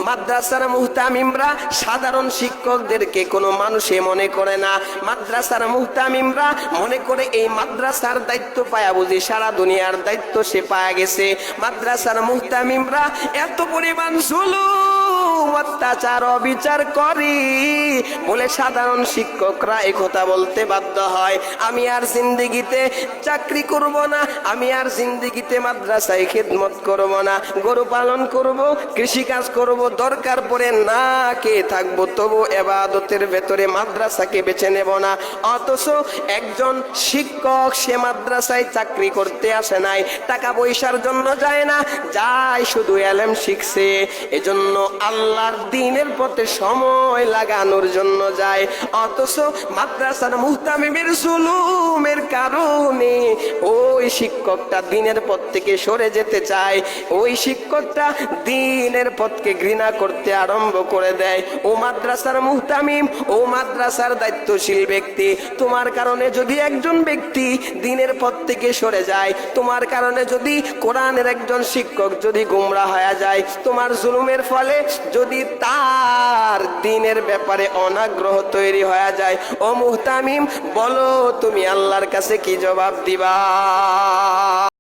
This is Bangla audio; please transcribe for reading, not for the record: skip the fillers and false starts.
মাদ্রাসার মুহতামিমরা সাধারণ শিক্ষকদেরকে কোনো মানুষে মনে করে না। মাদ্রাসার মুহতামিমরা মনে করে এই মাদ্রাসার দায়িত্ব পায়া বুঝি সারা দুনিয়ার দায়িত্ব সে পায়া গেছে। মাদ্রাসার মুহতামিমরা এত পরিমাণ জুলুম অত্যাচার অবিচার করি বলে সাধারণ শিক্ষকরা এই কথা বলতে বাধ্য হয়, আমি আর জিন্দেগিতে চাকরি করব না, আমি আর জিন্দেগিতে মাদ্রাসায় খিদমত করব না, গরু পালন করব, কৃষি কাজ করব, দরকার পড়ে না কে থাকবো, তবু ইবাদতের ভেতরে মাদ্রাসাকে বেছে নেব না। অথচ একজন শিক্ষক সে মাদ্রাসায় চাকরি করতে আসে নাই, টাকা পয়সার জন্য যায় না, যায় শুধু ইলম শিখছে, এজন্য আল্লাহর দ্বীনের পথে সময় লাগানোর জন্য যায়। অথচ মাদ্রাসার মুহতামিমের জুলুমের কারণে ওই শিক্ষকটা দ্বীনের পথ থেকে সরে যেতে চায়, ওই শিক্ষকটা দ্বীনের পথকে ঘৃণা করতে আরম্ভ করে দেয়। ও মাদ্রাসার মুহতামিম, ও মাদ্রাসার দায়িত্বশীল ব্যক্তি, তোমার কারণে যদি একজন ব্যক্তি দ্বীনের পথ থেকে সরে যায়, তোমার কারণে যদি কোরআনের একজন শিক্ষক যদি গোমরা হয়ে যায়, তোমার জুলুমের ফলে যদি তার দ্বীনের ব্যাপারে অনাগ্রহ তৈরি হয়ে যায়, ও মুহতামিম বলো তুমি আল্লাহর কাছে কি জবাব দিবা?